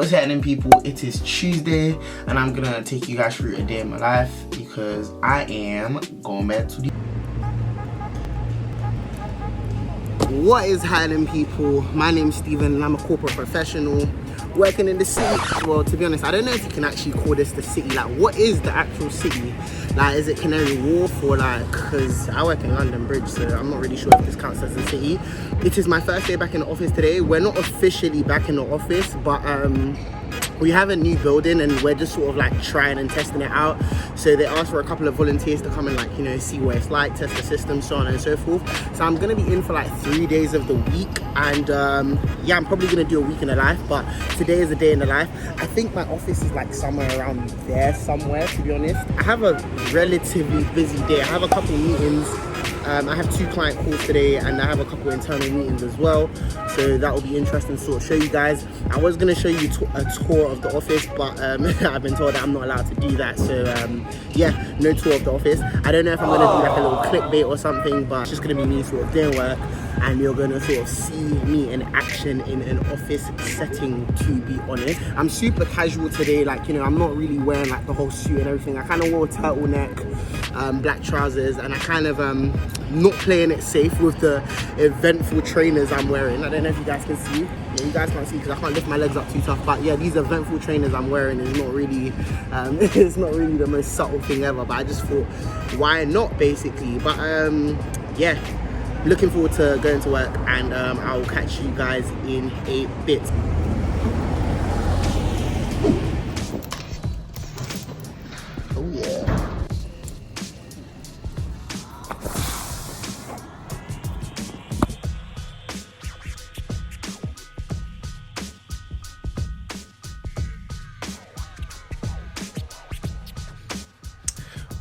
What's happening, people? It is Tuesday and I'm gonna take you guys through a day in my life because I am going back to the... What is happening, people? My name's Steven and I'm a corporate professional working in the city. Well, to be honest, I don't know if you can actually call this the city. Like, what is the actual city? Like, is it Canary Wharf or like, because I work in London Bridge, so I'm not really sure if this counts as a city. It is my first day back in the office today. We're not officially back in the office, but we have a new building and we're just sort of like trying and testing it out. So they asked for a couple of volunteers to come and like, you know, see what it's like, test the system, so on and so forth. So I'm gonna be in for like 3 days of the week, and yeah, I'm probably gonna do a week in the life, but today is a day in the life. I think my office is like somewhere around there somewhere, to be honest. I have a relatively busy day. I have a couple meetings. I have 2 client calls today and I have a couple internal meetings as well, so that will be interesting to sort of show you guys. I was going to show you a tour of the office, but I've been told that I'm not allowed to do that, so yeah, no tour of the office. I don't know if I'm going to do like a little clickbait or something, but it's just going to be me sort of doing work and you're going to sort of see me in action in an office setting, to be honest. I'm super casual today, like, you know, I'm not really wearing like the whole suit and everything. I kind of wore a turtleneck, black trousers, and I kind of not playing it safe with the eventful trainers I'm wearing. I don't know if you guys can see. Yeah, you guys can't see because I can't lift my legs up too tough, but yeah, these eventful trainers I'm wearing is not really it's not really the most subtle thing ever, but I just thought, why not, basically. But yeah, looking forward to going to work, and I'll catch you guys in a bit. Oh yeah.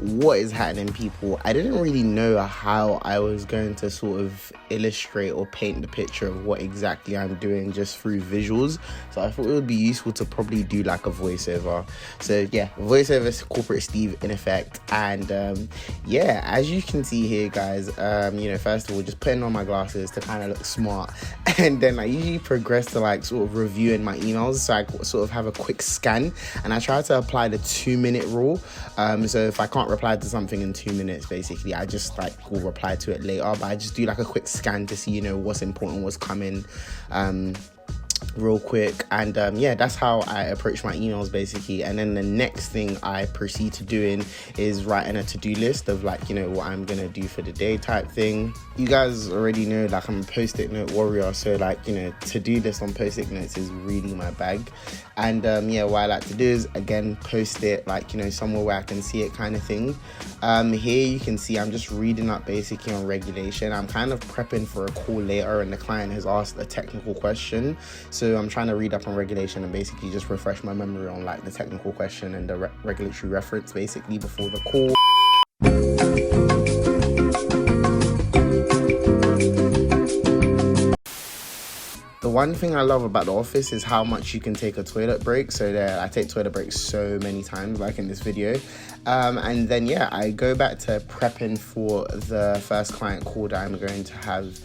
What is happening, people? I didn't really know how I was going to sort of illustrate or paint the picture of what exactly I'm doing just through visuals, so I thought it would be useful to probably do like a voiceover. So yeah, voiceover is Corporate Steve in effect. And yeah, as you can see here, guys, you know, first of all, just putting on my glasses to kind of look smart, and then I usually progress to like sort of reviewing my emails, so I sort of have a quick scan, and I try to apply the 2-minute rule. So if I can't reply to something in 2 minutes, basically I just like will reply to it later, but I just do like a quick scan to see, you know, what's important, what's coming real quick. And yeah, that's how I approach my emails, basically. And then the next thing I proceed to doing is writing a to-do list of like, you know, what I'm gonna do for the day type thing. You guys already know, like, I'm a post-it note warrior, so like, you know, to-do list on post-it notes is really my bag. And yeah, what I like to do is, again, post it like, you know, somewhere where I can see it, kind of thing. Here you can see I'm just reading up basically on regulation. I'm kind of prepping for a call later and the client has asked a technical question, so I'm trying to read up on regulation and basically just refresh my memory on like the technical question and the regulatory reference basically before the call. The one thing I love about the office is how much you can take a toilet break. So there, I take toilet breaks so many times, like in this video. And then yeah, I go back to prepping for the first client call that I'm going to have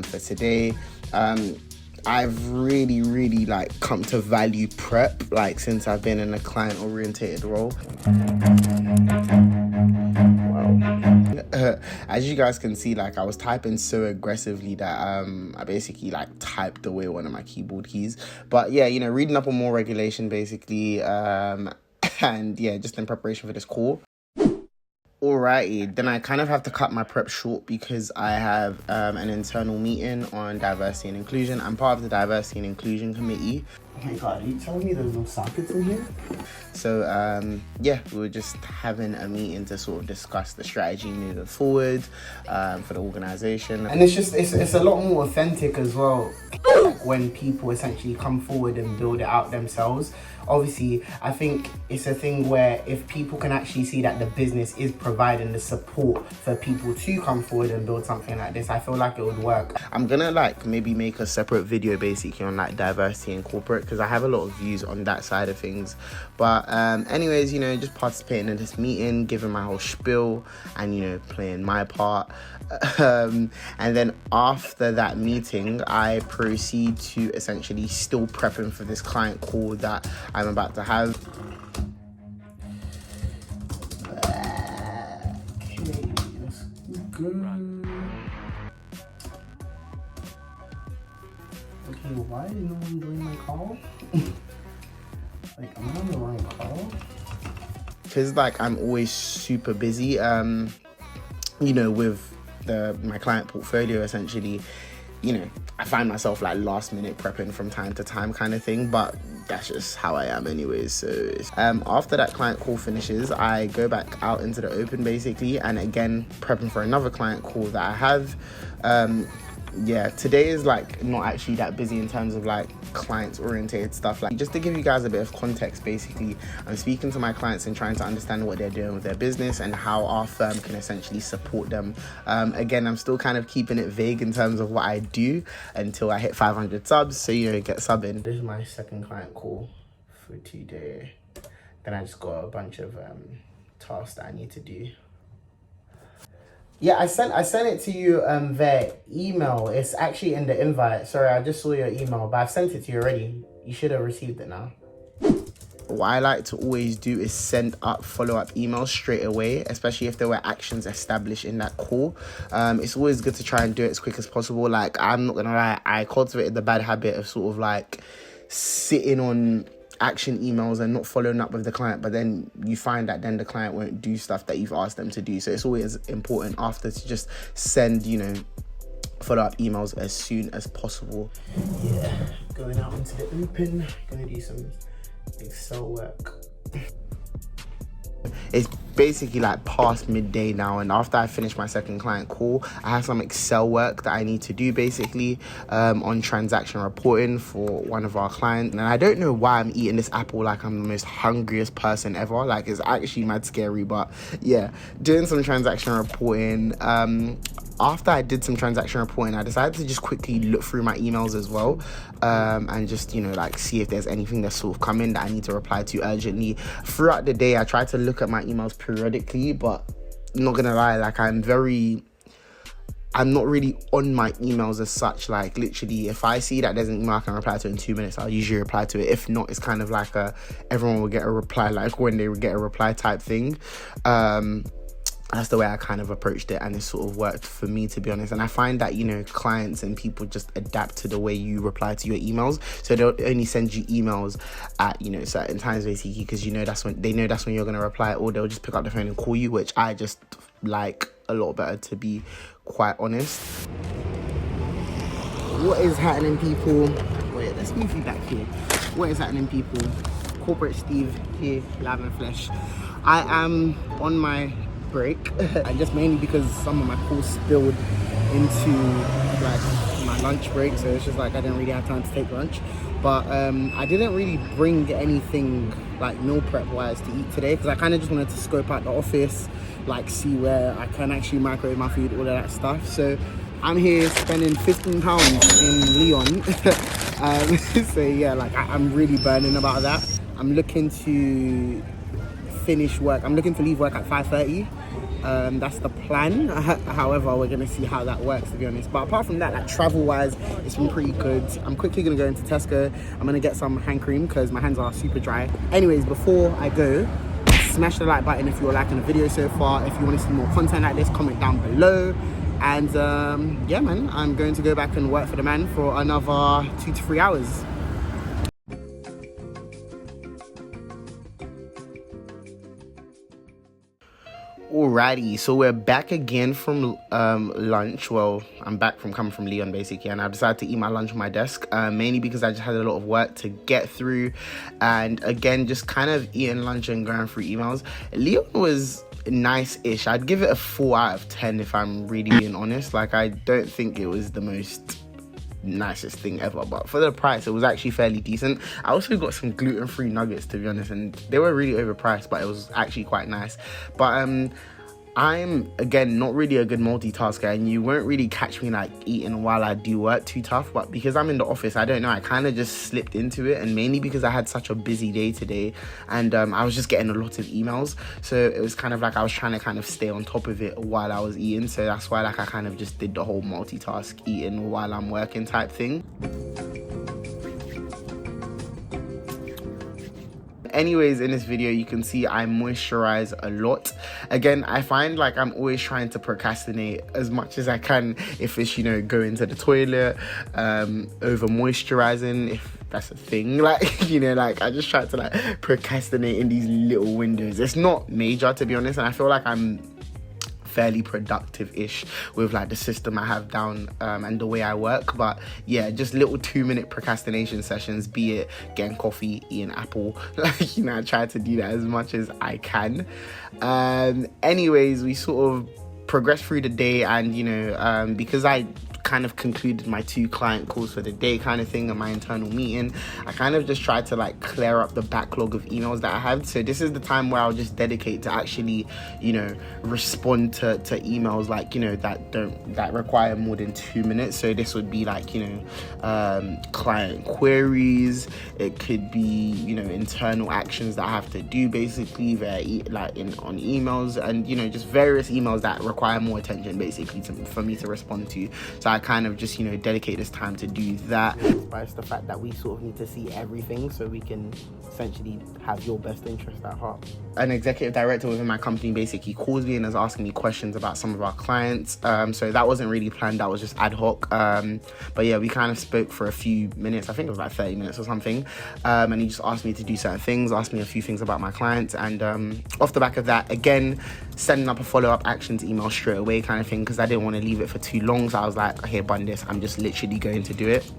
for today. I've really like come to value prep, like, since I've been in a client orientated role. As you guys can see, like, I was typing so aggressively that I basically like typed away one of my keyboard keys. But yeah, you know, reading up on more regulation basically, and yeah, just in preparation for this call. Alrighty, then I kind of have to cut my prep short because I have an internal meeting on diversity and inclusion. I'm part of the diversity and inclusion committee. Oh my god, are you telling me there's no sockets in here? So yeah, we were just having a meeting to sort of discuss the strategy moving forward for the organization. And it's just, it's a lot more authentic as well, like when people essentially come forward and build it out themselves. Obviously, I think it's a thing where if people can actually see that the business is providing the support for people to come forward and build something like this, I feel like it would work. I'm gonna like maybe make a separate video basically on like diversity in corporate, it because I have a lot of views on that side of things. But anyways, you know, just participating in this meeting, giving my whole spiel, and, you know, playing my part. And then after that meeting, I proceed to essentially still prepping for this client call that I'm about to have. Okay, let's go. Okay, why is no one doing my call? Like, am I on the wrong call? Because, like, I'm always super busy, you know, with my client portfolio, essentially. You know, I find myself like last minute prepping from time to time kind of thing, but that's just how I am anyways. So after that client call finishes, I go back out into the open basically, and again prepping for another client call that I have. Yeah, today is like not actually that busy in terms of like clients oriented stuff. Like, just to give you guys a bit of context, basically I'm speaking to my clients and trying to understand what they're doing with their business and how our firm can essentially support them. Again, I'm still kind of keeping it vague in terms of what I do until I hit 500 subs, so, you know, get subbing. This is my second client call for today. Then I just got a bunch of tasks that I need to do. Yeah, I sent it to you via email. It's actually in the invite. Sorry, I just saw your email, but I've sent it to you already. You should have received it now. What I like to always do is send up follow-up emails straight away, especially if there were actions established in that call. It's always good to try and do it as quick as possible. Like, I'm not gonna lie, I cultivated the bad habit of sort of like sitting on action emails and not following up with the client, but then you find that then the client won't do stuff that you've asked them to do. So it's always important after to just send, you know, follow-up emails as soon as possible. Yeah, going out into the open, gonna do some Excel work. It's basically like past midday now, and after I finish my second client call, I have some Excel work that I need to do basically on transaction reporting for one of our clients. And I don't know why I'm eating this apple like I'm the most hungriest person ever. Like, it's actually mad scary, but yeah, doing some transaction reporting. After I did some transaction reporting, I decided to just quickly look through my emails as well, and just, you know, like see if there's anything that's sort of come in that I need to reply to urgently. Throughout the day, I try to look at my emails periodically, but I'm not gonna lie, like I'm not really on my emails as such. Like, literally, if I see that there's an email I can reply to in 2 minutes, I'll usually reply to it. If not, it's kind of like everyone will get a reply, like when they would get a reply type thing. That's the way I kind of approached it, and it sort of worked for me, to be honest. And I find that, you know, clients and people just adapt to the way you reply to your emails. So they'll only send you emails at, you know, certain times basically, because, you know, that's when you're going to reply, or they'll just pick up the phone and call you, which I just like a lot better, to be quite honest. What is happening, people? Wait, let's move you back here. What is happening, people? Corporate Steve here, live in flesh. I am on my break, and just mainly because some of my calls spilled into like my lunch break, so it's just like I didn't really have time to take lunch. But I didn't really bring anything like meal prep wise to eat today, because I kind of just wanted to scope out the office, like see where I can actually microwave my food, all of that stuff. So I'm here spending £15 in Leon. So yeah, like I'm really burning about that. I'm looking to finish work. I'm looking to leave work at 5:30. That's the plan. However, we're gonna see how that works, to be honest. But apart from that, like travel wise, it's been pretty good. I'm quickly gonna go into Tesco. I'm gonna get some hand cream because my hands are super dry. Anyways, before I go, smash the like button if you're liking the video so far. If you want to see more content like this, comment down below. And yeah, man, I'm going to go back and work for the man for another 2 to 3 hours. Alrighty, so we're back again from lunch. Well, I'm back from coming from Leon basically, and I've decided to eat my lunch on my desk, mainly because I just had a lot of work to get through, and again, just kind of eating lunch and going through emails. Leon was nice-ish. I'd give it a 4 out of 10 if I'm really being honest. Like, I don't think it was the most nicest thing ever, but for the price, it was actually fairly decent. I also got some gluten-free nuggets, to be honest, and they were really overpriced, but it was actually quite nice. But I'm, again, not really a good multitasker, and you won't really catch me like eating while I do work too tough, but because I'm in the office, I don't know, I kind of just slipped into it, and mainly because I had such a busy day today, and I was just getting a lot of emails, so it was kind of like I was trying to kind of stay on top of it while I was eating, so that's why like I kind of just did the whole multitask eating while I'm working type thing. Anyways, in this video you can see I moisturize a lot. Again, I find like I'm always trying to procrastinate as much as I can if it's, you know, going to the toilet, over moisturizing, if that's a thing, like, you know, like I just try to like procrastinate in these little windows. It's not major, to be honest, and I feel like I'm fairly productive-ish with like the system I have down and the way I work. But yeah, just little 2-minute procrastination sessions, be it getting coffee, eating apple, like, you know, I try to do that as much as I can. Anyways, we sort of progressed through the day, and you know, because I kind of concluded my 2 client calls for the day kind of thing and my internal meeting, I kind of just tried to like clear up the backlog of emails that I had. So this is the time where I'll just dedicate to actually, you know, respond to emails like, you know, that require more than 2 minutes. So this would be like, you know, client queries, it could be, you know, internal actions that I have to do basically on emails, and you know, just various emails that require more attention basically for me to respond to. So I kind of just, you know, dedicate this time to do that. Despite the fact that we sort of need to see everything so we can essentially have your best interest at heart. An executive director within my company basically calls me and is asking me questions about some of our clients. So that wasn't really planned, that was just ad hoc. But yeah, we kind of spoke for a few minutes, I think it was like 30 minutes or something. And he just asked me to do certain things, asked me a few things about my clients. And off the back of that, again, sending up a follow-up actions email straight away kind of thing, because I didn't want to leave it for too long. So I was like, here, bun this, I'm just literally going to do it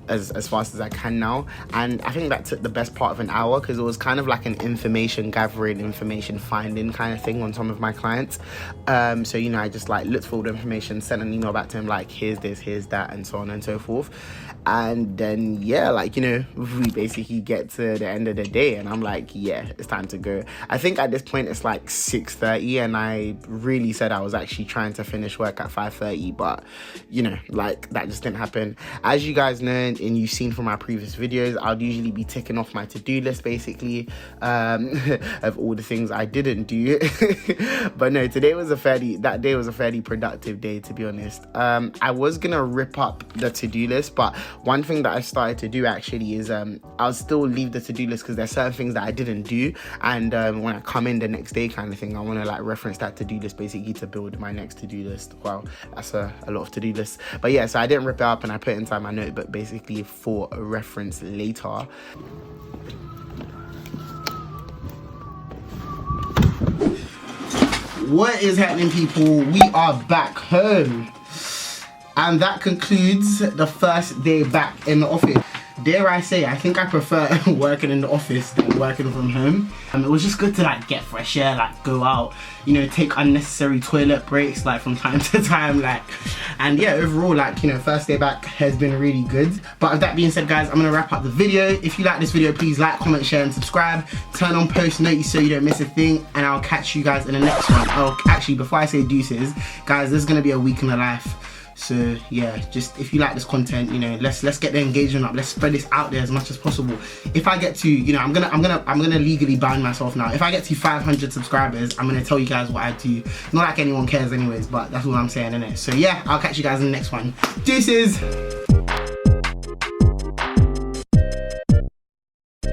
as fast as I can now. And I think that took the best part of an hour, because it was kind of like an information gathering, information finding kind of thing on some of my clients. So, you know, I just like looked for all the information, sent an email back to him like, here's this, here's that, and so on and so forth. And then yeah, like, you know, we basically get to the end of the day and I'm like, yeah, it's time to go. I think at this point it's like 6:30, and I really said I was actually trying to finish work at 5:30, but you know, like that just didn't happen. As you guys know and you've seen from my previous videos, I'll usually be ticking off my to-do list basically of all the things I didn't do. But no, that day was a fairly productive day, to be honest. I was gonna rip up the to-do list, but one thing that I started to do actually is I'll still leave the to-do list because there's certain things that I didn't do, and when I come in the next day kind of thing, I want to like reference that to-do list basically to build my next to-do list. Well, that's a lot of to-do lists, but yeah, so I didn't rip it up and I put it inside my notebook basically for a reference later. What is happening, people? We are back home. And that concludes the first day back in the office. Dare I say, I think I prefer working in the office than working from home. It was just good to like get fresh air, like go out, you know, take unnecessary toilet breaks like from time to time, like, and yeah, overall, like, you know, first day back has been really good. But with that being said, guys, I'm gonna wrap up the video. If you like this video, please like, comment, share, and subscribe. Turn on post notifications so you don't miss a thing, and I'll catch you guys in the next one. Oh, actually, before I say deuces, guys, this is gonna be a week in the life. So yeah, just if you like this content, you know, let's get the engagement up. Let's spread this out there as much as possible. If I get to, you know, I'm gonna legally bind myself now. If I get to 500 subscribers, I'm gonna tell you guys what I do. Not like anyone cares anyways, but that's what I'm saying, innit? So yeah, I'll catch you guys in the next one. Deuces.